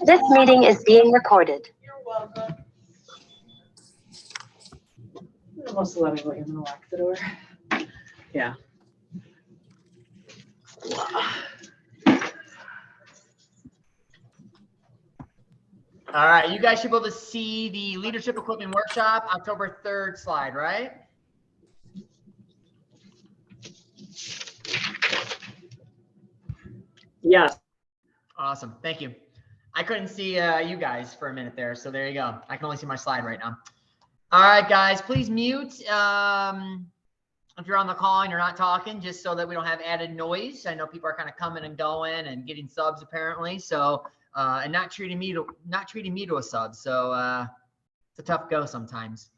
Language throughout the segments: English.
This meeting is being recorded. You're welcome. Most let me let you lock the door. Yeah. All right, you guys should be able to see the Leadership Equipment Workshop, October 3rd slide, right? Yes. Awesome, thank you. I couldn't see you guys for a minute there, so there you go. I can only see my slide right now. All right, guys, please mute if you're on the call and you're not talking, just so that we don't have added noise. I know people are kind of coming and going and getting subs apparently, so and not treating me to a sub. So it's a tough go sometimes,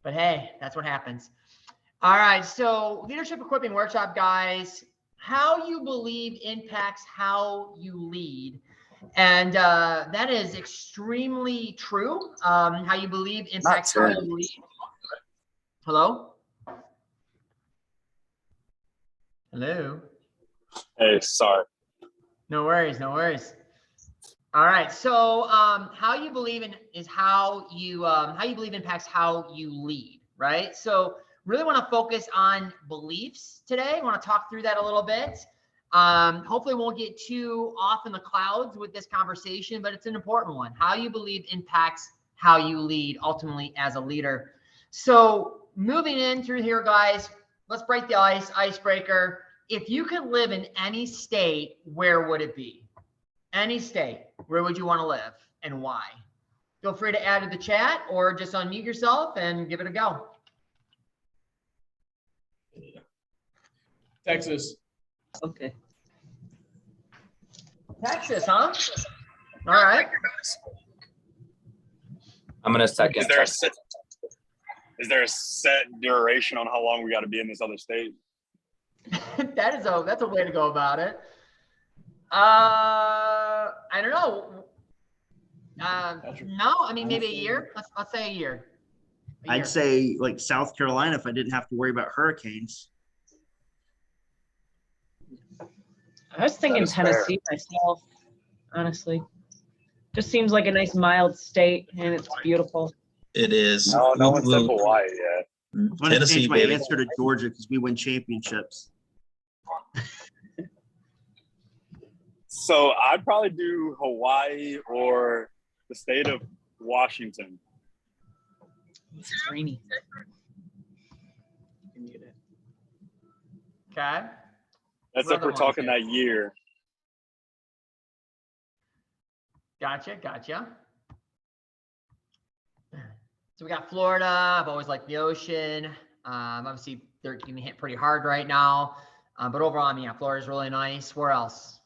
but hey, that's what happens. All right, so Leadership Equipping Workshop, guys, how you believe impacts how you lead. And that is extremely true. How you believe impacts how you lead. Hello? Hello? Hey, sorry. No worries, no worries. All right, so how you believe in is how you believe impacts how you lead, right? So really want to focus on beliefs today. I want to talk through that a little bit. Hopefully won't get too off in the clouds with this conversation, but it's an important one. How you believe impacts how you lead ultimately as a leader. So moving in through here, guys, let's break the icebreaker. If you could live in any state, where would it be? Any state, where would you want to live and why? Feel free to add to the chat or just unmute yourself and give it a go. Texas. Okay. Texas, huh? All right. I'm gonna second. Is there a set duration on how long we got to be in this other state? That's a way to go about it. I don't know. No, I mean maybe a year. Let's say a year. I'd say like South Carolina if I didn't have to worry about hurricanes. I was thinking Tennessee myself, honestly. Just seems like a nice mild state and it's beautiful. It is. No one said Hawaii yet. I'm going to Tennessee, change my baby. answer to Georgia because we win championships. So I'd probably do Hawaii or the state of Washington. It's rainy. Okay. That's What if we're other talking ones that year. Gotcha. So we got Florida. I've always liked the ocean. Obviously, they're getting hit pretty hard right now. But overall, I mean, yeah, Florida's really nice. Where else?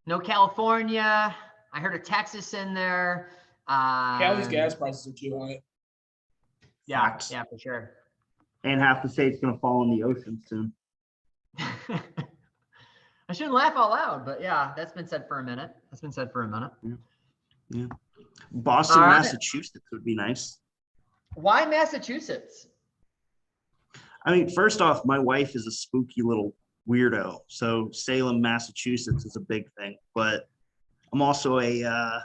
No California. I heard of Texas in there. Cali's gas prices are too high. Yeah, Facts. yeah, for sure. And half the state's going to fall in the ocean soon. I shouldn't laugh out loud, but yeah, that's been said for a minute. Yeah. Boston, All right. Massachusetts would be nice. Why Massachusetts? I mean, first off, my wife is a spooky little weirdo. So Salem, Massachusetts is a big thing. But I'm also a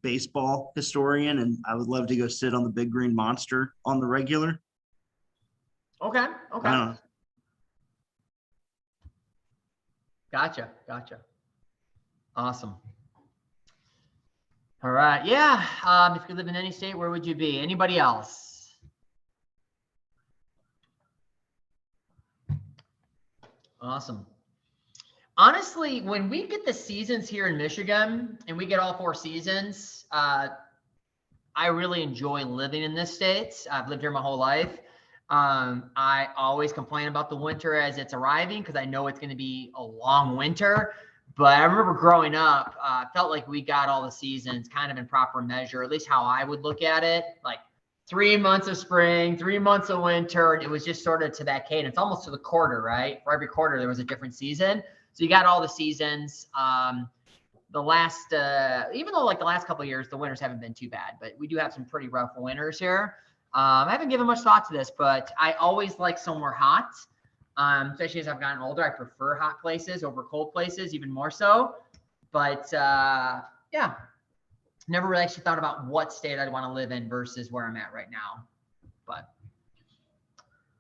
baseball historian, and I would love to go sit on the big green monster on the regular. Okay. I Gotcha. Awesome. All right. Yeah. If you could live in any state, where would you be? Anybody else? Awesome. Honestly, when we get the seasons here in Michigan and we get all 4 seasons, I really enjoy living in this state. I've lived here my whole life. I always complain about the winter as it's arriving because I know it's going to be a long winter. But I remember growing up, felt like we got all the seasons kind of in proper measure, at least how I would look at it. Like 3 months of spring, 3 months of winter. And it was just sort of to that cadence, almost to the quarter, right? For every quarter, there was a different season. So you got all the seasons. The last, even though like the last couple of years, the winters haven't been too bad, but we do have some pretty rough winters here. I haven't given much thought to this, but I always like somewhere hot. Especially as I've gotten older, I prefer hot places over cold places, even more so. But yeah, never really actually thought about what state I'd want to live in versus where I'm at right now. But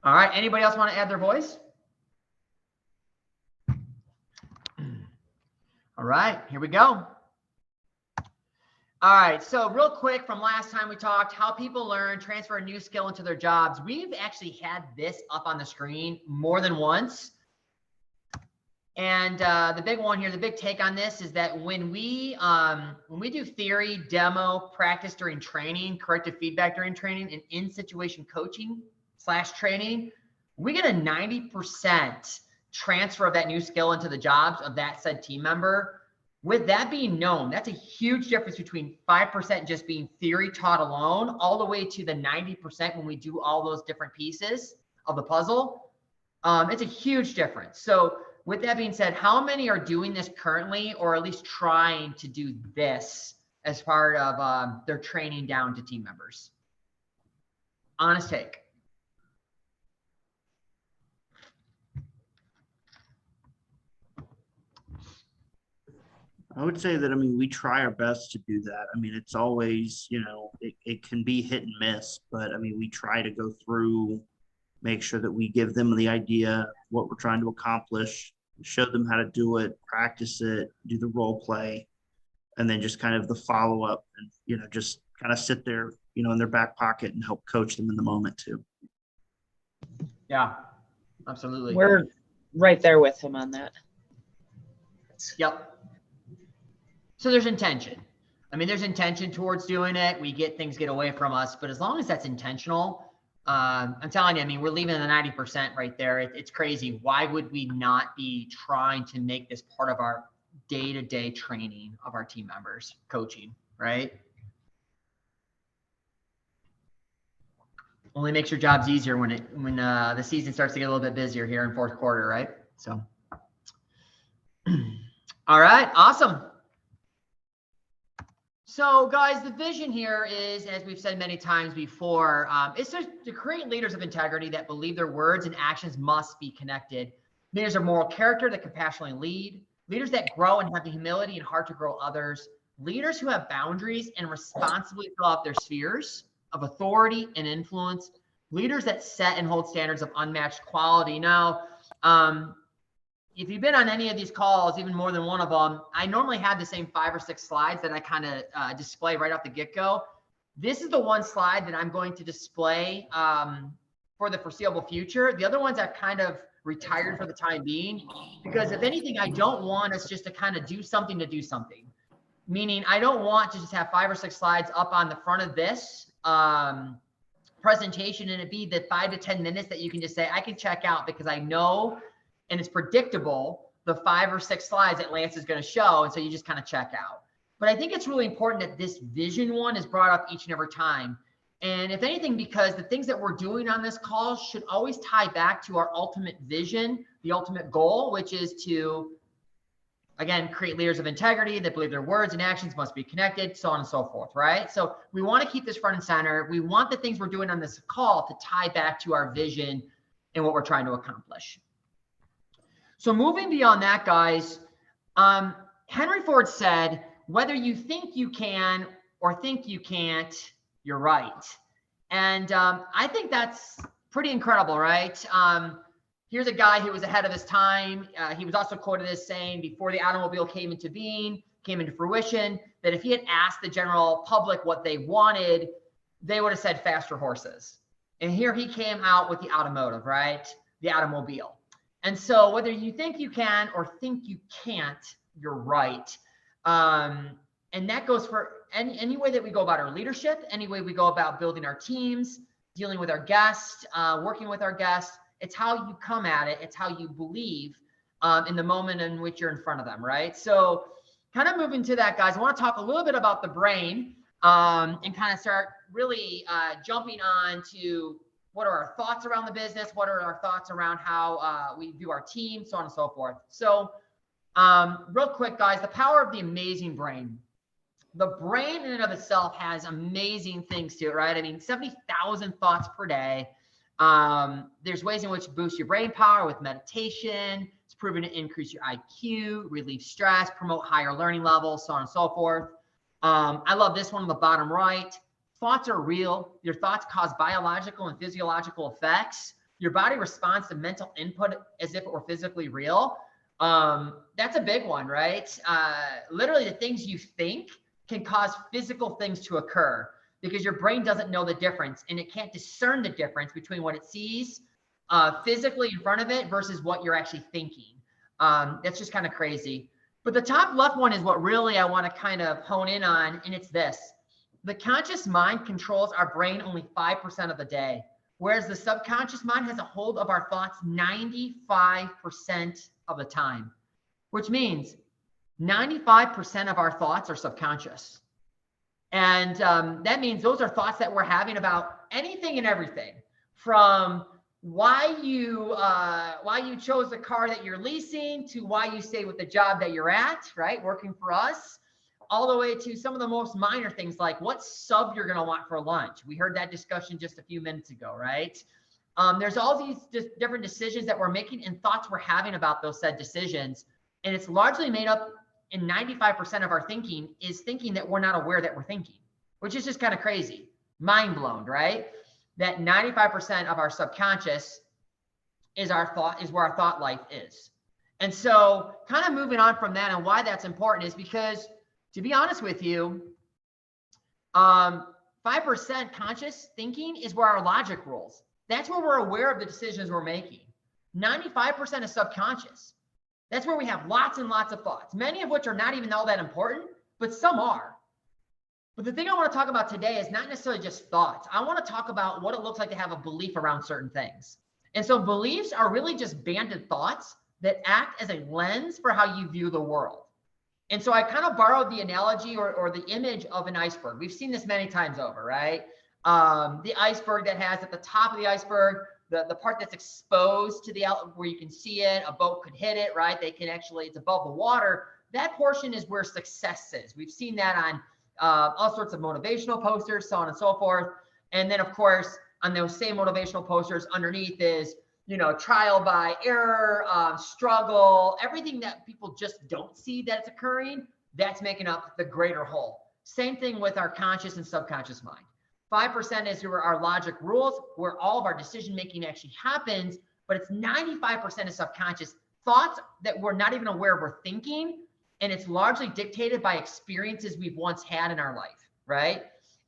all right, anybody else want to add their voice? All right, here we go. All right, so real quick from last time we talked, how people learn, transfer a new skill into their jobs. We've actually had this up on the screen more than once. And the big one here, the big take on this is that when we do theory, demo, practice during training, corrective feedback during training, and in-situation coaching / training, we get a 90% transfer of that new skill into the jobs of that said team member. With that being known, that's a huge difference between 5% just being theory taught alone, all the way to the 90% when we do all those different pieces of the puzzle. It's a huge difference. So with that being said, how many are doing this currently, or at least trying to do this as part of their training down to team members? Honest take. I would say that, I mean, we try our best to do that. I mean, it's always, you know, it can be hit and miss, but I mean, we try to go through, make sure that we give them the idea, what we're trying to accomplish, show them how to do it, practice it, do the role play, and then just kind of the follow up and, you know, just kind of sit there, you know, in their back pocket and help coach them in the moment too. Yeah, absolutely. We're right there with him on that. Yep. So there's intention. I mean, there's intention towards doing it. We get things get away from us, but as long as that's intentional, I'm telling you, I mean, we're leaving the 90% right there. It's crazy. Why would we not be trying to make this part of our day-to-day training of our team members, coaching, right? Only makes your jobs easier when the season starts to get a little bit busier here in fourth quarter, right? So, all right, awesome. So guys, the vision here is, as we've said many times before, it's to create leaders of integrity that believe their words and actions must be connected. Leaders of moral character that compassionately lead. Leaders that grow and have the humility and heart to grow others. Leaders who have boundaries and responsibly fill out their spheres of authority and influence. Leaders that set and hold standards of unmatched quality. Now, if you've been on any of these calls, even more than one of them, I normally have the same 5 or 6 slides that I kind of display right off the get-go. This is the one slide that I'm going to display for the foreseeable future. The other ones I've kind of retired for the time being, because if anything, I don't want us just to kind of do something to do something. Meaning I don't want to just have 5 or 6 slides up on the front of this presentation and it be the 5 to 10 minutes that you can just say, I can check out because I know and it's predictable the 5 or 6 slides that Lance is going to show. And so you just kind of check out. But I think it's really important that this vision one is brought up each and every time. And if anything, because the things that we're doing on this call should always tie back to our ultimate vision, the ultimate goal, which is to, again, create leaders of integrity that believe their words and actions must be connected, so on and so forth, right? So we want to keep this front and center. We want the things we're doing on this call to tie back to our vision and what we're trying to accomplish. So moving beyond that, guys, Henry Ford said, whether you think you can or think you can't, you're right. And I think that's pretty incredible, right? Here's a guy who was ahead of his time. He was also quoted as saying, before the automobile came into being, came into fruition, that if he had asked the general public what they wanted, they would have said faster horses. And here he came out with the automotive, right? The automobile. And so whether you think you can or think you can't, you're right. And that goes for any way that we go about our leadership, any way we go about building our teams, dealing with our guests, working with our guests. It's how you come at it. It's how you believe in the moment in which you're in front of them, right? So kind of moving to that, guys, I want to talk a little bit about the brain and kind of start really jumping on to what are our thoughts around the business? What are our thoughts around how we view our team, so on and so forth. So real quick, guys, the power of the amazing brain. the brain in and of itself has amazing things to it, right? I mean, 70,000 thoughts per day. There's ways in which to boost your brain power with meditation. It's proven to increase your IQ, relieve stress, promote higher learning levels, so on and so forth. I love this one on the bottom right. Thoughts are real. Your thoughts cause biological and physiological effects. Your body responds to mental input as if it were physically real. That's a big one, right? Literally the things you think can cause physical things to occur because your brain doesn't know the difference and it can't discern the difference between what it sees physically in front of it versus what you're actually thinking. That's just kind of crazy. But the top left one is what really I want to kind of hone in on, and it's this. The conscious mind controls our brain only 5% of the day, whereas the subconscious mind has a hold of our thoughts 95% of the time, which means 95% of our thoughts are subconscious. And that means those are thoughts that we're having about anything and everything, from why you chose the car that you're leasing to why you stay with the job that you're at, right? Working for us, all the way to some of the most minor things like what sub you're going to want for lunch. We heard that discussion just a few minutes ago, right? There's all these different decisions that we're making and thoughts we're having about those said decisions. And it's largely made up in 95% of our thinking is thinking that we're not aware that we're thinking, which is just kind of crazy, mind blown, right? That 95% of our subconscious is our thought, is where our thought life is. And so kind of moving on from that and why that's important is because, to be honest with you, 5% conscious thinking is where our logic rules. That's where we're aware of the decisions we're making. 95% is subconscious. That's where we have lots and lots of thoughts, many of which are not even all that important, but some are. But the thing I want to talk about today is not necessarily just thoughts. I want to talk about what it looks like to have a belief around certain things. And so beliefs are really just banded thoughts that act as a lens for how you view the world. And so I kind of borrowed the analogy or the image of an iceberg. We've seen this many times over, right? The iceberg that has at the top of the iceberg, the part that's exposed to the out where you can see it, a boat could hit it, right? They can actually, it's above the water. That portion is where success is. We've seen that on all sorts of motivational posters, so on and so forth. And then of course, on those same motivational posters underneath is, you know, trial by error, struggle, everything that people just don't see that's occurring, that's making up the greater whole. Same thing with our conscious and subconscious mind. 5% is where our logic rules, where all of our decision-making actually happens, but it's 95% is subconscious thoughts that we're not even aware we're thinking. And it's largely dictated by experiences we've once had in our life, right?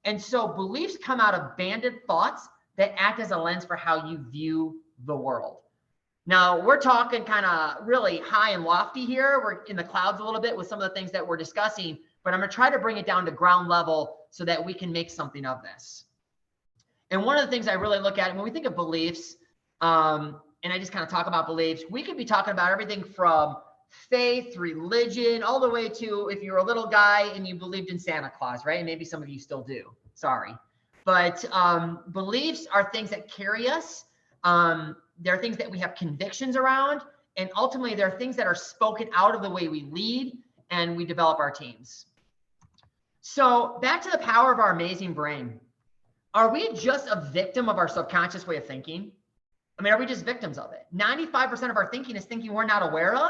And so beliefs come out of banded thoughts that act as a lens for how you view the world. Now, we're talking kind of really high and lofty here. We're in the clouds a little bit with some of the things that we're discussing, but I'm going to try to bring it down to ground level so that we can make something of this. And one of the things I really look at when we think of beliefs, and I just kind of talk about beliefs, we could be talking about everything from faith, religion, all the way to if you're a little guy and you believed in Santa Claus, right? And maybe some of you still do, sorry. But beliefs are things that carry us. They're things that we have convictions around. And ultimately, they're things that are spoken out of the way we lead and we develop our teams. So back to the power of our amazing brain. Are we just a victim of our subconscious way of thinking? I mean, are we just victims of it? 95% of our thinking is thinking we're not aware of.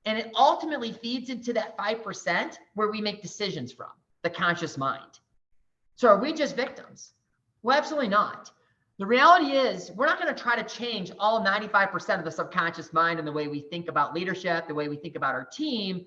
And it ultimately feeds into that 5% where we make decisions from, the conscious mind. So are we just victims? Well, absolutely not. The reality is we're not going to try to change all 95% of the subconscious mind and the way we think about leadership, the way we think about our team.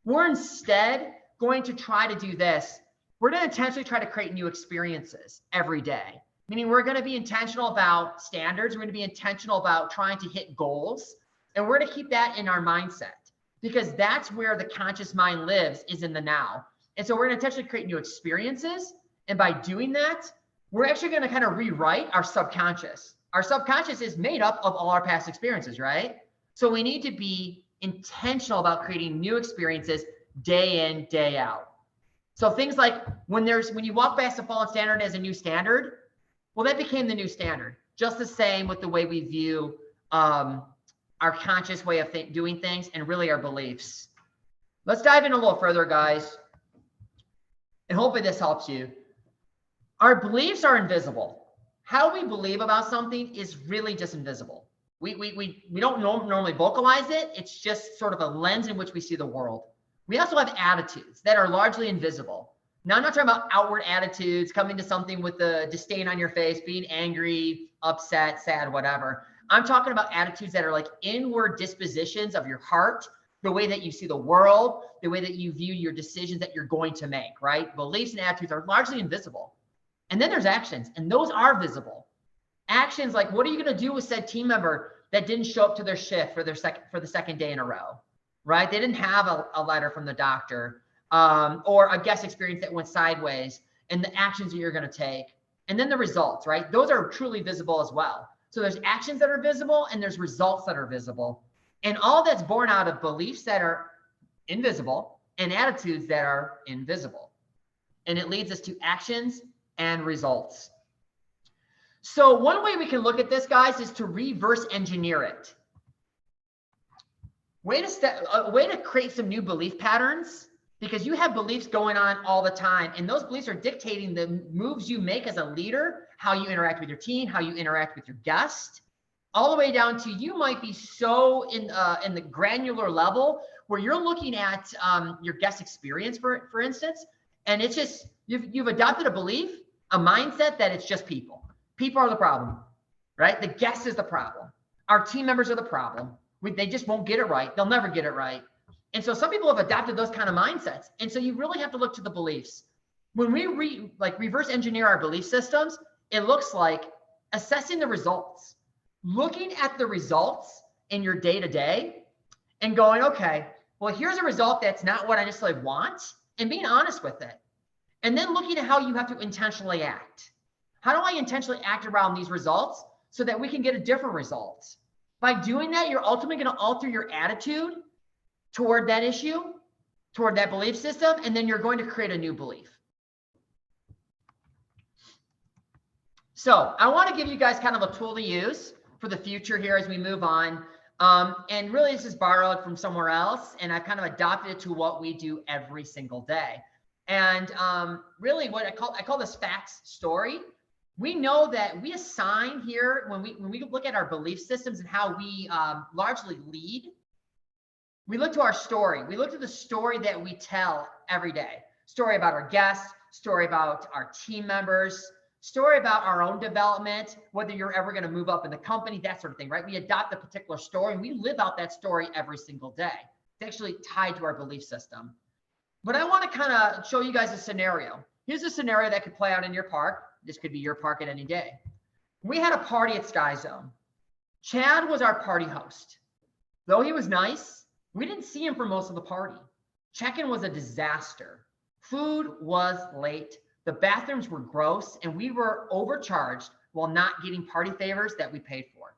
We're instead going to try to do this. We're going to intentionally try to create new experiences every day, meaning we're going to be intentional about standards. We're going to be intentional about trying to hit goals. And we're going to keep that in our mindset, because that's where the conscious mind lives, is in the now. And so we're going to intentionally create new experiences. And by doing that, we're actually going to kind of rewrite our subconscious. Our subconscious is made up of all our past experiences, right? So we need to be intentional about creating new experiences day in, day out. So things like when you walk past the fallen standard as a new standard, well, that became the new standard. Just the same with the way we view our conscious way of doing things and really our beliefs. Let's dive in a little further, guys. and hopefully this helps you. Our beliefs are invisible. How we believe about something is really just invisible. We don't normally vocalize it. It's just sort of a lens in which we see the world. We also have attitudes that are largely invisible. Now, I'm not talking about outward attitudes, coming to something with a disdain on your face, being angry, upset, sad, whatever. I'm talking about attitudes that are like inward dispositions of your heart, the way that you see the world, the way that you view your decisions that you're going to make, right? Beliefs and attitudes are largely invisible. And then there's actions, and those are visible. Actions like, what are you going to do with said team member that didn't show up to their shift for the second day in a row, right? They didn't have a letter from the doctor, or a guest experience that went sideways, and the actions that you're going to take. And then the results, right? Those are truly visible as well. So there's actions that are visible, and there's results that are visible. And all that's born out of beliefs that are invisible and attitudes that are invisible. And it leads us to actions and results. So one way we can look at this, guys, is to reverse engineer it. Way to create some new belief patterns, because you have beliefs going on all the time, and those beliefs are dictating the moves you make as a leader, how you interact with your team, how you interact with your guest, all the way down to you might be so in the granular level where you're looking at your guest experience, for instance, and it's just you've adopted a belief, a mindset that it's just people. People are the problem, right? The guest is the problem. Our team members are the problem. They just won't get it right. They'll never get it right. And so some people have adopted those kind of mindsets. And so you really have to look to the beliefs. When we reverse engineer our belief systems, it looks like assessing the results, looking at the results in your day-to-day and going, okay, well, here's a result that's not what I necessarily want, and being honest with it. And then looking at how you have to intentionally act. How do I intentionally act around these results so that we can get a different result? By doing that, you're ultimately going to alter your attitude toward that issue, toward that belief system, and then you're going to create a new belief. So I want to give you guys kind of a tool to use for the future here as we move on. And really this is borrowed from somewhere else, and I've kind of adopted it to what we do every single day. And really what I call this facts story. We know that we assign here, when we look at our belief systems and how we largely lead, we look to our story. We look to the story that we tell every day. Story about our guests, story about our team members, story about our own development, whether you're ever going to move up in the company, that sort of thing, right? We adopt a particular story and we live out that story every single day. It's actually tied to our belief system. But I want to kind of show you guys a scenario. Here's a scenario that could play out in your park. This could be your park at any day. We had a party at Sky Zone. Chad was our party host. Though he was nice, we didn't see him for most of the party. Check-in was a disaster. Food was late. The bathrooms were gross, and we were overcharged while not getting party favors that we paid for.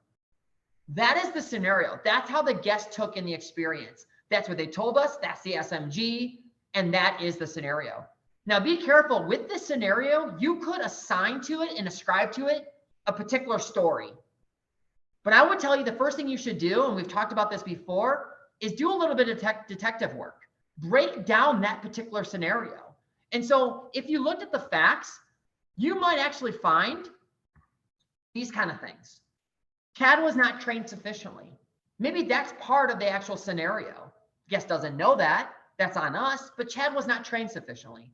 That is the scenario. That's how the guests took in the experience. That's what they told us. That's the SMG, and that is the scenario. Now, be careful with this scenario. You could assign to it and ascribe to it a particular story. But I would tell you the first thing you should do, and we've talked about this before, is do a little bit of detective work. Break down that particular scenario. And so if you looked at the facts, you might actually find these kind of things. Chad was not trained sufficiently. Maybe that's part of the actual scenario. Guest doesn't know that. That's on us. But Chad was not trained sufficiently.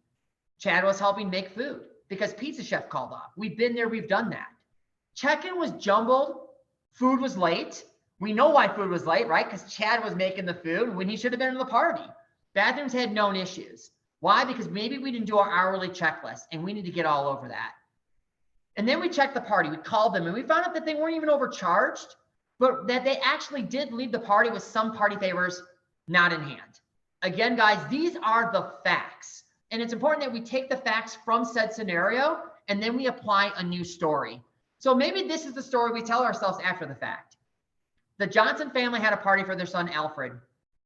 Chad was helping make food because Pizza Chef called off. We've been there. We've done that. Check-in was jumbled. Food was late. We know why food was late, right? Because Chad was making the food when he should have been in the party. Bathrooms had known issues. Why? Because maybe we didn't do our hourly checklist, and we need to get all over that. And then we checked the party. We called them, and we found out that they weren't even overcharged, but that they actually did leave the party with some party favors not in hand. Again, guys, these are the facts. And it's important that we take the facts from said scenario, and then we apply a new story. So maybe this is the story we tell ourselves after the fact. The Johnson family had a party for their son, Alfred.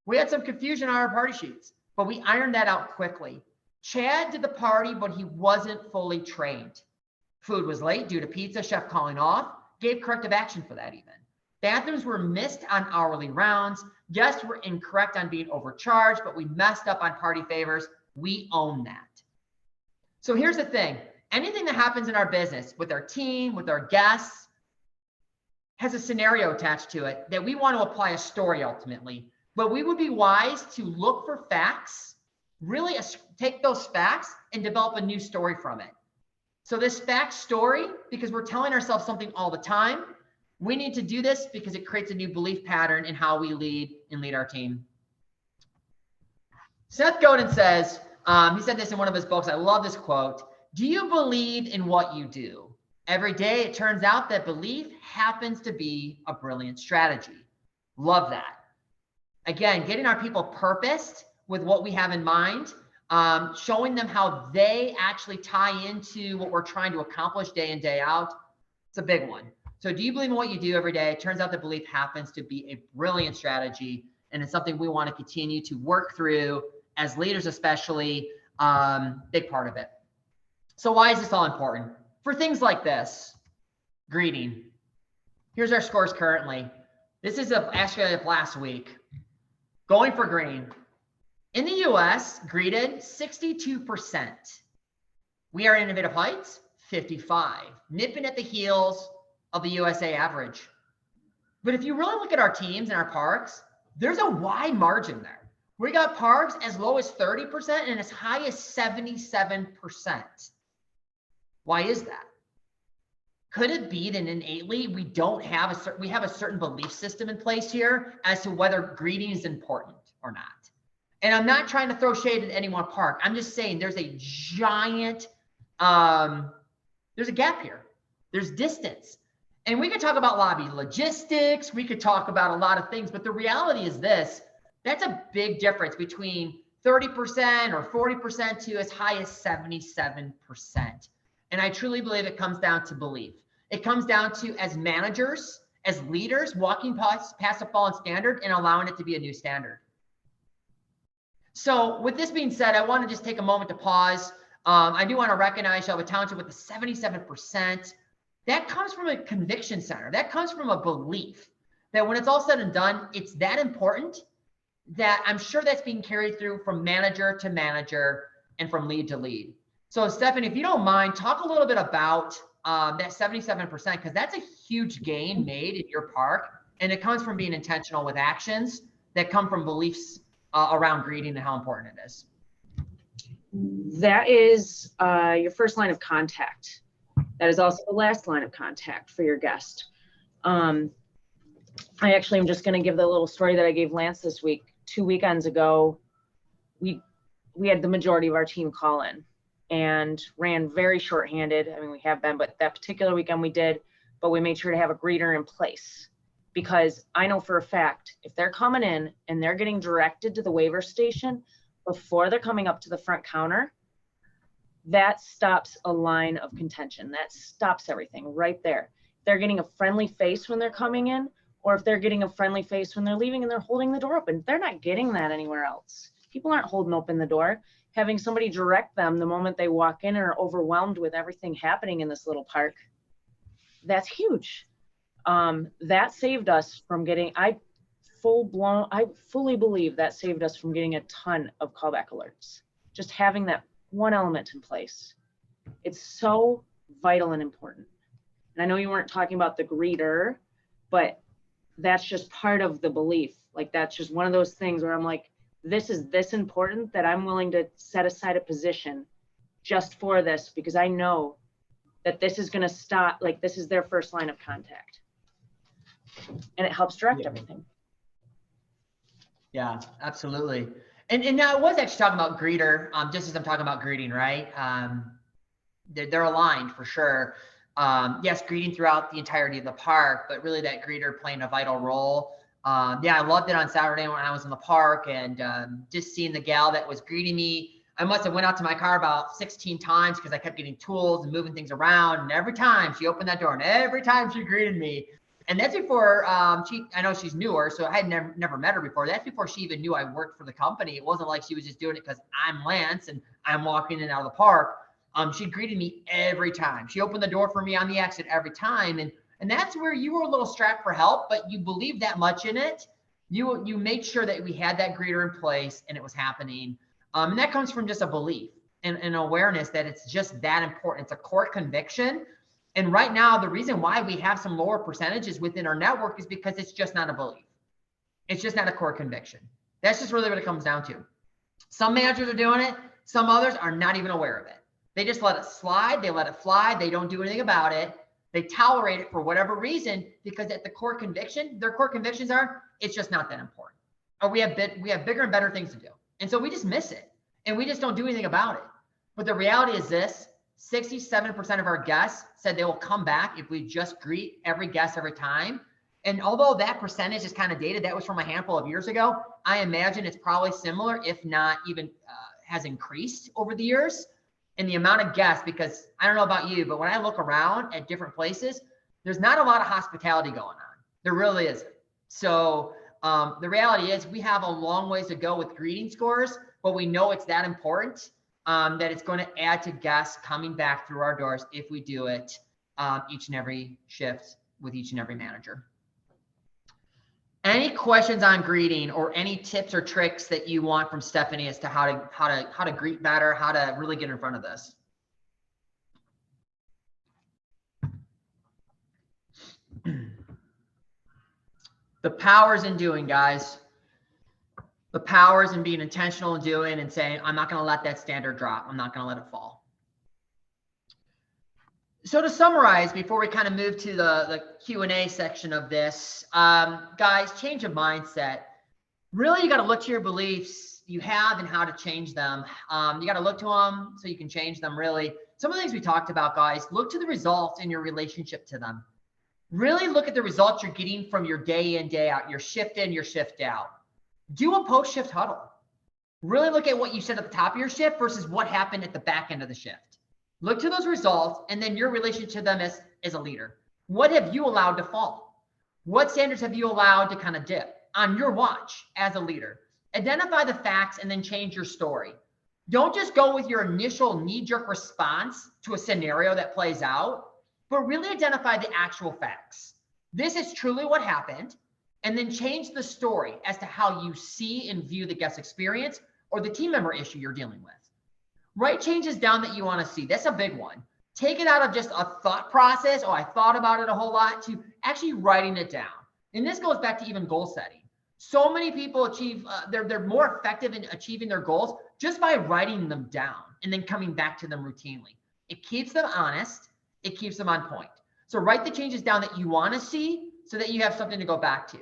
We had some confusion on our party sheets, but we ironed that out quickly. Chad did the party, but he wasn't fully trained. Food was late due to Pizza Chef calling off, gave corrective action for that even. Bathrooms were missed on hourly rounds. Guests were incorrect on being overcharged, but we messed up on party favors. We own that. So here's the thing. Anything that happens in our business with our team, with our guests, has a scenario attached to it that we want to apply a story ultimately. But we would be wise to look for facts, really take those facts and develop a new story from it. So this fact story, because we're telling ourselves something all the time, we need to do this because it creates a new belief pattern in how we lead and lead our team. Seth Godin says, he said this in one of his books. I love this quote. Do you believe in what you do? Every day, it turns out that belief happens to be a brilliant strategy. Love that. Again, getting our people purposed with what we have in mind, showing them how they actually tie into what we're trying to accomplish day in, day out. It's a big one. So do you believe in what you do every day? It turns out that belief happens to be a brilliant strategy, and it's something we want to continue to work through as leaders, especially, big part of it. So why is this all important? For things like this, greeting. Here's our scores currently. This is actually of last week. Going for green. In the US, greeted 62%. We are in Innovative Heights, 55, nipping at the heels of the USA average. But if you really look at our teams and our parks, there's a wide margin there. We got parks as low as 30% and as high as 77%. Why is that? Could it be that innately we don't have we have a certain belief system in place here as to whether greeting is important or not? And I'm not trying to throw shade at any one park. I'm just saying there's a giant, there's a gap here. There's distance. And we could talk about lobby logistics. We could talk about a lot of things, but the reality is this, that's a big difference between 30% or 40% to as high as 77%. And I truly believe it comes down to belief. It comes down to, as managers, as leaders, walking past a fallen standard and allowing it to be a new standard. So with this being said, I want to just take a moment to pause. I do want to recognize Shelby Township with the 77%. That comes from a conviction center. That comes from a belief that when it's all said and done, it's that important that I'm sure that's being carried through from manager to manager and from lead to lead. So Stephanie, if you don't mind, talk a little bit about that 77%, because that's a huge gain made in your park. And it comes from being intentional with actions that come from beliefs around greeting and how important it is. That is your first line of contact. That is also the last line of contact for your guest. I actually am just going to give the little story that I gave Lance this week. 2 weekends ago, we had the majority of our team call in and ran very shorthanded. I mean, we have been, but that particular weekend we did, but we made sure to have a greeter in place, because I know for a fact, if they're coming in and they're getting directed to the waiver station before they're coming up to the front counter, that stops a line of contention. That stops everything right there. They're getting a friendly face when they're coming in, or if they're getting a friendly face when they're leaving and they're holding the door open. They're not getting that anywhere else. People aren't holding open the door. Having somebody direct them the moment they walk in and are overwhelmed with everything happening in this little park, that's huge. That saved us from getting, I fully believe that saved us from getting a ton of callback alerts. Just having that one element in place. It's so vital and important. And I know you weren't talking about the greeter, but that's just part of the belief. Like, that's just one of those things where I'm like, this is this important that I'm willing to set aside a position just for this, because I know that this is going to stop, like, this is their first line of contact. And it helps direct everything. Yeah, absolutely. And now I was actually talking about greeter, just as I'm talking about greeting, right? They're aligned for sure. Yes, greeting throughout the entirety of the park, but really that greeter playing a vital role. Yeah, I loved it on Saturday when I was in the park, and just seeing the gal that was greeting me. I must have went out to my car about 16 times because I kept getting tools and moving things around. And every time she opened that door and every time she greeted me. And that's before I know she's newer, so I had never met her before. That's before she even knew I worked for the company. It wasn't like she was just doing it because I'm Lance and I'm walking in and out of the park. She greeted me every time. She opened the door for me on the exit every time. And that's where you were a little strapped for help, but you believed that much in it. You made sure that we had that greeter in place and it was happening. And that comes from just a belief. and awareness that it's just that important. It's a core conviction. And right now, the reason why we have some lower percentages within our network is because it's just not a belief. It's just not a core conviction. That's just really what it comes down to. Some managers are doing it. Some others are not even aware of it. They just let it slide. They let it fly. They don't do anything about it. They tolerate it for whatever reason, because at the core conviction, their core convictions are, it's just not that important. Or we have bigger and better things to do. And so we just miss it. And we just don't do anything about it. But the reality is this, 67% of our guests said they will come back if we just greet every guest every time. And although that percentage is kind of dated, that was from a handful of years ago, I imagine it's probably similar, if not even has increased over the years. And the amount of guests, because I don't know about you, but when I look around at different places, there's not a lot of hospitality going on. There really isn't. So the reality is we have a long ways to go with greeting scores, but we know it's that important that it's going to add to guests coming back through our doors if we do it each and every shift with each and every manager. Any questions on greeting or any tips or tricks that you want from Stephanie as to how to greet better, how to really get in front of this? The power's in doing, guys. The power's in being intentional in doing and saying, I'm not going to let that standard drop. I'm not going to let it fall. So to summarize, before we kind of move to the Q&A section of this, guys, change of mindset. Really, you got to look to your beliefs you have and how to change them. You got to look to them so you can change them, really. Some of the things we talked about, guys, look to the results in your relationship to them. Really look at the results you're getting from your day in, day out, your shift in, your shift out. Do a post-shift huddle. Really look at what you said at the top of your shift versus what happened at the back end of the shift. Look to those results and then your relationship to them as a leader. What have you allowed to fall? What standards have you allowed to kind of dip on your watch as a leader? Identify the facts and then change your story. Don't just go with your initial knee-jerk response to a scenario that plays out, but really identify the actual facts. This is truly what happened, and then change the story as to how you see and view the guest experience or the team member issue you're dealing with. Write changes down that you want to see. That's a big one. Take it out of just a thought process, oh, I thought about it a whole lot, to actually writing it down. And this goes back to even goal setting. So many people achieve, they're more effective in achieving their goals just by writing them down and then coming back to them routinely. It keeps them honest. It keeps them on point. So write the changes down that you want to see so that you have something to go back to.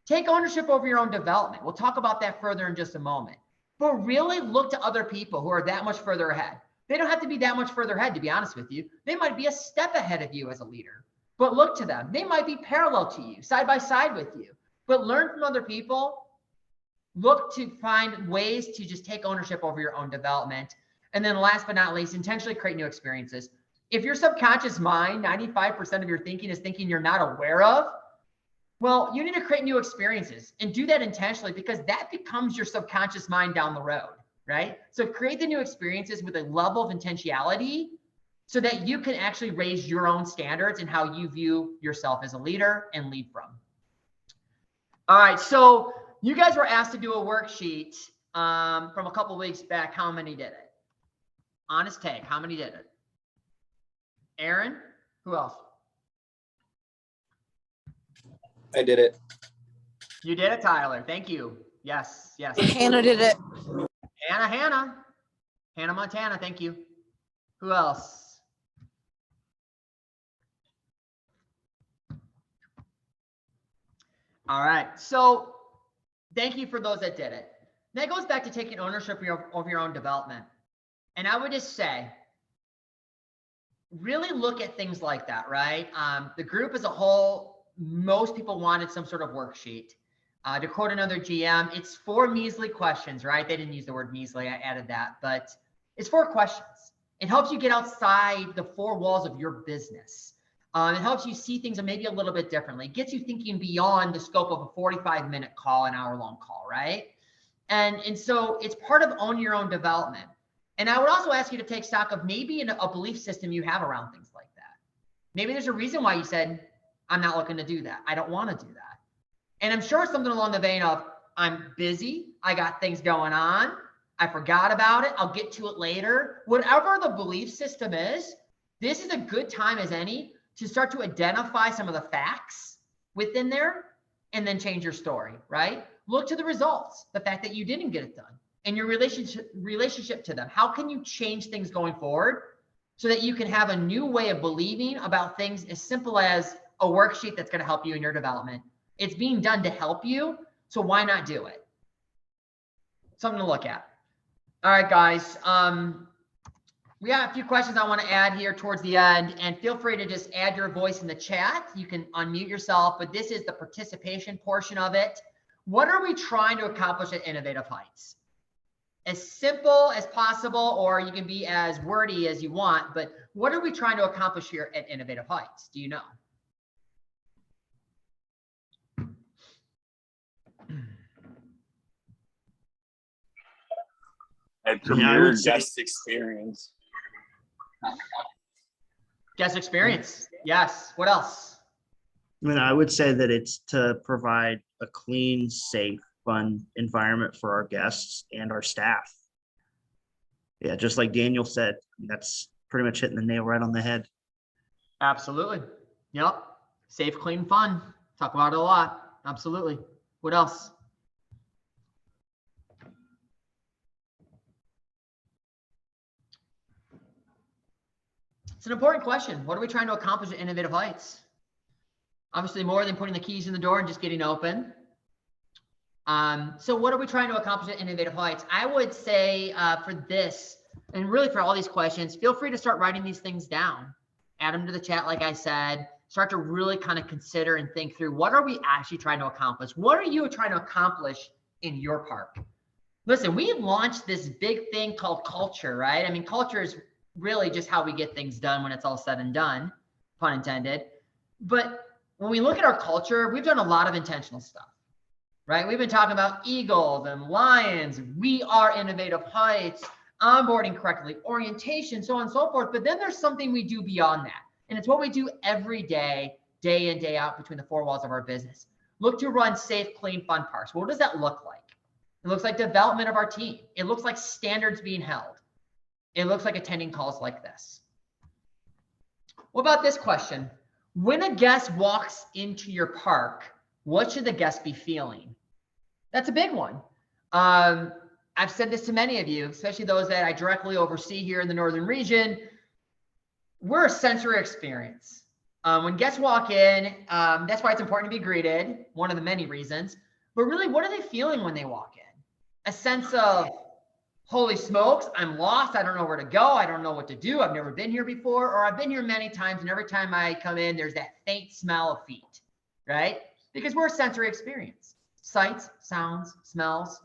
Take ownership over your own development. We'll talk about that further in just a moment. But really look to other people who are that much further ahead. They don't have to be that much further ahead, to be honest with you. They might be a step ahead of you as a leader, but look to them. They might be parallel to you, side by side with you, but learn from other people. Look to find ways to just take ownership over your own development. And then last but not least, intentionally create new experiences. If your subconscious mind, 95% of your thinking is thinking you're not aware of, well, you need to create new experiences and do that intentionally, because that becomes your subconscious mind down the road, right? So create the new experiences with a level of intentionality so that you can actually raise your own standards and how you view yourself as a leader and lead from. All right, so you guys were asked to do a worksheet from a couple of weeks back. How many did it? Honest take, how many did it? Aaron, who else? I did it. You did it, Tyler. Thank you. Yes, yes. Hannah did it. Hannah Montana. Thank you. Who else? All right. So thank you for those that did it. That goes back to taking ownership of your own development. And I would just say, really look at things like that, right? The group as a whole, most people wanted some sort of worksheet. To quote another GM, it's 4 measly questions, right? They didn't use the word measly, I added that, but it's 4 questions. It helps you get outside the 4 walls of your business. It helps you see things maybe a little bit differently. It gets you thinking beyond the scope of a 45-minute call, an hour-long call, right? And so it's part of own your own development. And I would also ask you to take stock of maybe a belief system you have around things like that. Maybe there's a reason why you said, I'm not looking to do that. I don't want to do that. And I'm sure it's something along the vein of, I'm busy. I got things going on. I forgot about it. I'll get to it later. Whatever the belief system is, this is a good time as any to start to identify some of the facts within there and then change your story, right? Look to the results, the fact that you didn't get it done and your relationship to them. How can you change things going forward so that you can have a new way of believing about things as simple as a worksheet that's going to help you in your development? It's being done to help you, so why not do it? Something to look at. All right, guys. We got a few questions I want to add here towards the end, and feel free to just add your voice in the chat. You can unmute yourself, but this is the participation portion of it. What are we trying to accomplish at Innovative Heights? As simple as possible, or you can be as wordy as you want, but what are we trying to accomplish here at Innovative Heights? Do you know? A premier guest experience. Guest experience. Yes. What else? I mean, I would say that it's to provide a clean, safe, fun environment for our guests and our staff. Yeah, just like Daniel said, that's pretty much hitting the nail right on the head. Absolutely. Yep. Safe, clean, fun. Talk about it a lot. Absolutely. What else? It's an important question. What are we trying to accomplish at Innovative Heights? Obviously, more than putting the keys in the door and just getting open. So what are we trying to accomplish at Innovative Heights? I would say for this, and really for all these questions, feel free to start writing these things down. Add them to the chat, like I said. Start to really kind of consider and think through, what are we actually trying to accomplish? What are you trying to accomplish in your park? Listen, we launched this big thing called culture, right? I mean, culture is really just how we get things done when it's all said and done, pun intended. But when we look at our culture, we've done a lot of intentional stuff, right? We've been talking about eagles and lions. We are Innovative Heights, onboarding correctly, orientation, so on and so forth. But then there's something we do beyond that. And it's what we do every day, day in, day out between the four walls of our business. Look to run safe, clean, fun parks. What does that look like? It looks like development of our team. It looks like standards being held. It looks like attending calls like this. What about this question? When a guest walks into your park, what should the guest be feeling? That's a big one. I've said this to many of you, especially those that I directly oversee here in the Northern region. We're a sensory experience. When guests walk in, that's why it's important to be greeted, one of the many reasons. But really, what are they feeling when they walk in? A sense of, holy smokes, I'm lost. I don't know where to go. I don't know what to do. I've never been here before, or I've been here many times, and every time I come in, there's that faint smell of feet, right? Because we're a sensory experience. Sights, sounds, smells,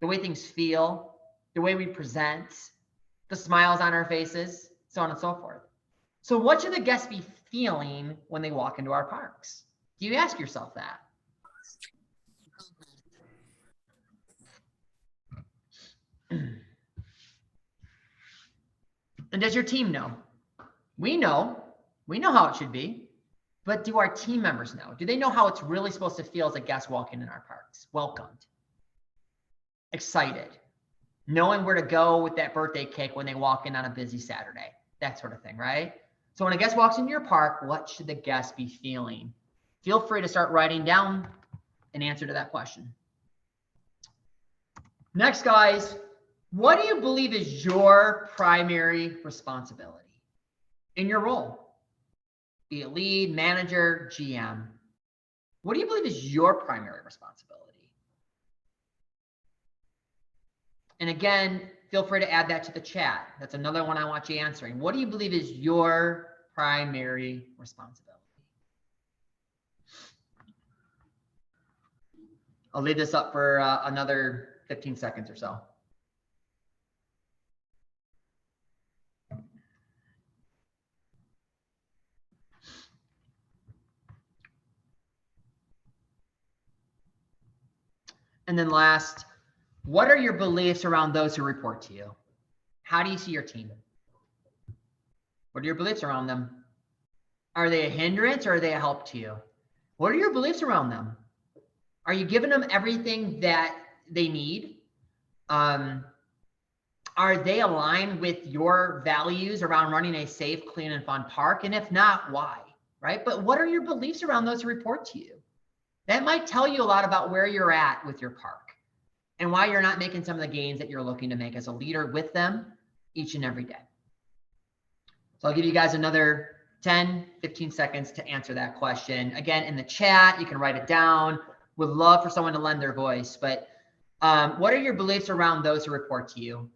the way things feel, the way we present, the smiles on our faces, so on and so forth. So what should the guests be feeling when they walk into our parks? Do you ask yourself that? And does your team know? We know how it should be, but do our team members know? Do they know how it's really supposed to feel as a guest walking in our parks? Welcomed, excited, knowing where to go with that birthday cake when they walk in on a busy Saturday, that sort of thing, right? So when a guest walks into your park, what should the guest be feeling? Feel free to start writing down an answer to that question. Next, guys, what do you believe is your primary responsibility in your role? Be it lead, manager, GM. What do you believe is your primary responsibility? And again, feel free to add that to the chat. That's another one I want you answering. What do you believe is your primary responsibility? I'll leave this up for another 15 seconds or so. And then last, what are your beliefs around those who report to you? How do you see your team? What are your beliefs around them? Are they a hindrance or are they a help to you? What are your beliefs around them? Are you giving them everything that they need? are they aligned with your values around running a safe, clean, and fun park? And if not, why, right? But what are your beliefs around those who report to you? That might tell you a lot about where you're at with your park and why you're not making some of the gains that you're looking to make as a leader with them each and every day. So I'll give you guys another 10, 15 seconds to answer that question. Again, in the chat, you can write it down. Would love for someone to lend their voice, but what are your beliefs around those who report to you?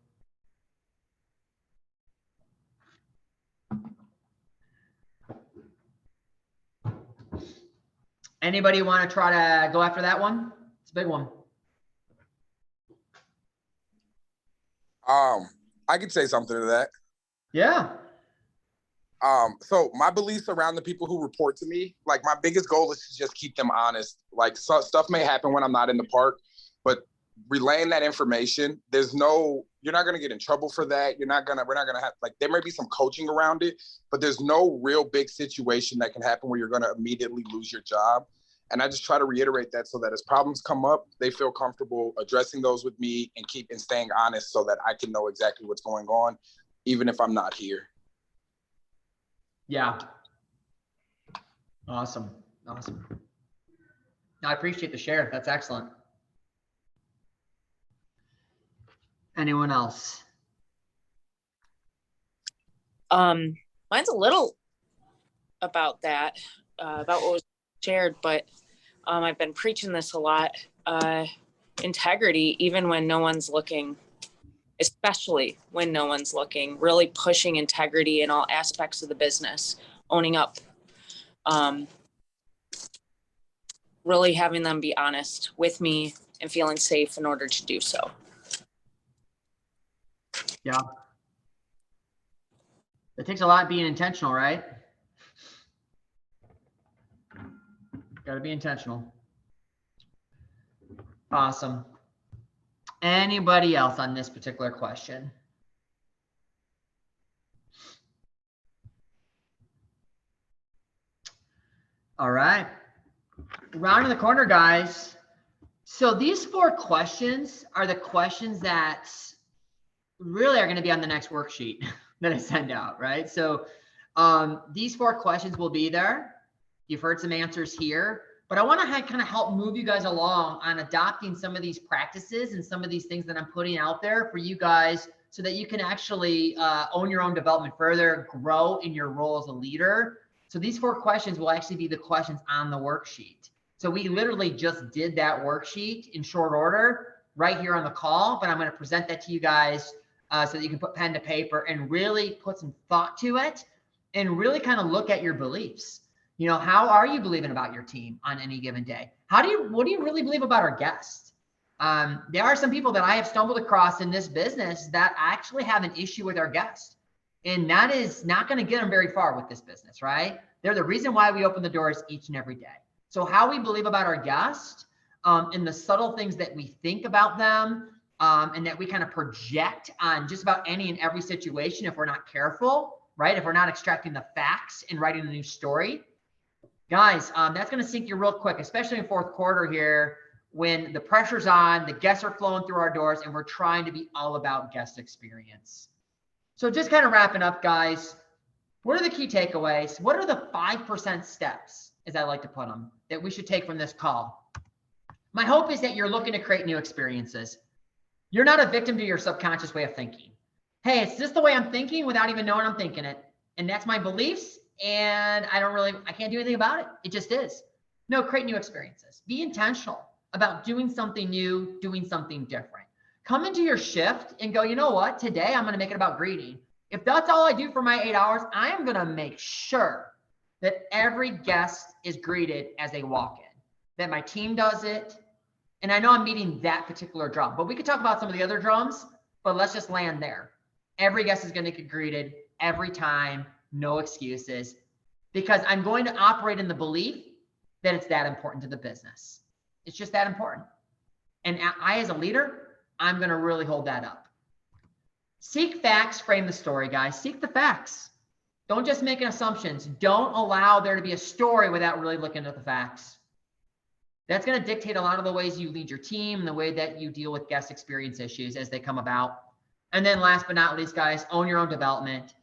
Anybody want to try to go after that one? It's a big one. I could say something to that. Yeah. So my beliefs around the people who report to me, like my biggest goal is to just keep them honest. Like stuff may happen when I'm not in the park, but relaying that information, you're not going to get in trouble for that. we're not going to have, like, there may be some coaching around it, but there's no real big situation that can happen where you're going to immediately lose your job. And I just try to reiterate that so that as problems come up, they feel comfortable addressing those with me and staying honest so that I can know exactly what's going on, even if I'm not here. Yeah. Awesome. Awesome. I appreciate the share. That's excellent. Anyone else? Mine's a little about that, about what was shared, but I've been preaching this a lot. Integrity, even when no one's looking, especially when no one's looking, really pushing integrity in all aspects of the business, owning up, really having them be honest with me and feeling safe in order to do so. Yeah. It takes a lot being intentional, right? Got to be intentional. Awesome. Anybody else on this particular question? All right. Round in the corner, guys. So these 4 questions are the questions that really are going to be on the next worksheet that I send out, right? So these 4 questions will be there. You've heard some answers here, but I want to kind of help move you guys along on adopting some of these practices and some of these things that I'm putting out there for you guys so that you can actually own your own development further, grow in your role as a leader. So these 4 questions will actually be the questions on the worksheet. So we literally just did that worksheet in short order right here on the call, but I'm going to present that to you guys so that you can put pen to paper and really put some thought to it and really kind of look at your beliefs. You know, how are you believing about your team on any given day? What do you really believe about our guests? There are some people that I have stumbled across in this business that actually have an issue with our guests. And that is not going to get them very far with this business, right? They're the reason why we open the doors each and every day. So how we believe about our guests and the subtle things that we think about them and that we kind of project on just about any and every situation if we're not careful, right? If we're not extracting the facts and writing a new story. Guys, that's going to sink you real quick, especially in 4th quarter here when the pressure's on, the guests are flowing through our doors, and we're trying to be all about guest experience. So just kind of wrapping up, guys, what are the key takeaways? What are the 5% steps, as I like to put them, that we should take from this call? My hope is that you're looking to create new experiences. You're not a victim to your subconscious way of thinking. Hey, it's just the way I'm thinking without even knowing I'm thinking it. And that's my beliefs. And I can't do anything about it. It just is. No, create new experiences. Be intentional about doing something new, doing something different. Come into your shift and go, you know what? Today I'm going to make it about greeting. If that's all I do for my 8 hours, I am going to make sure that every guest is greeted as they walk in, that my team does it. And I know I'm meeting that particular drum, but we could talk about some of the other drums, but let's just land there. Every guest is going to get greeted every time, no excuses, because I'm going to operate in the belief that it's that important to the business. It's just that important. And I, as a leader, I'm going to really hold that up. Seek facts, frame the story, guys. Seek the facts. Don't just make assumptions. Don't allow there to be a story without really looking at the facts. That's going to dictate a lot of the ways you lead your team and the way that you deal with guest experience issues as they come about. And then last but not least, guys, own your own development.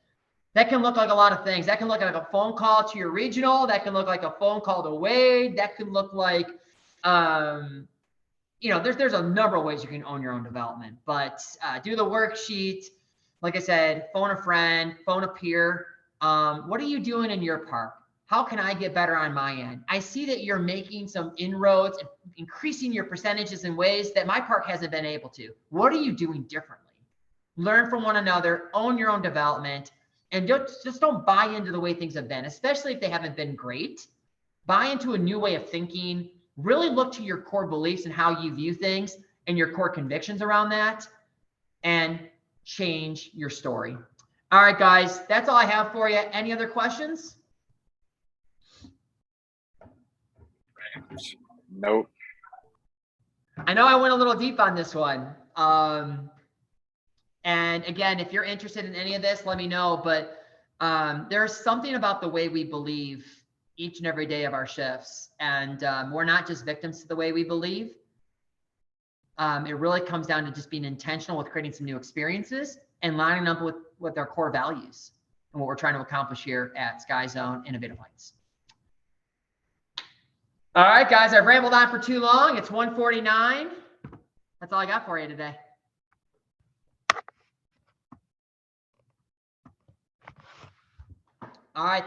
That can look like a lot of things. That can look like a phone call to your regional. That can look like a phone call to Wade. That could look like, you know, there's a number of ways you can own your own development, but do the worksheet. Like I said, phone a friend, phone a peer. What are you doing in your park? How can I get better on my end? I see that you're making some inroads and increasing your percentages in ways that my park hasn't been able to. What are you doing differently? Learn from one another, own your own development, and just don't buy into the way things have been, especially if they haven't been great. Buy into a new way of thinking. Really look to your core beliefs and how you view things and your core convictions around that, and change your story. All right, guys, that's all I have for you. Any other questions? Nope. I know I went a little deep on this one. And again, if you're interested in any of this, let me know. But there's something about the way we believe each and every day of our shifts. And we're not just victims to the way we believe. It really comes down to just being intentional with creating some new experiences and lining up with our core values and what we're trying to accomplish here at Sky Zone Innovative Heights. All right, guys, I've rambled on for too long. It's 1:49. That's all I got for you today. All right.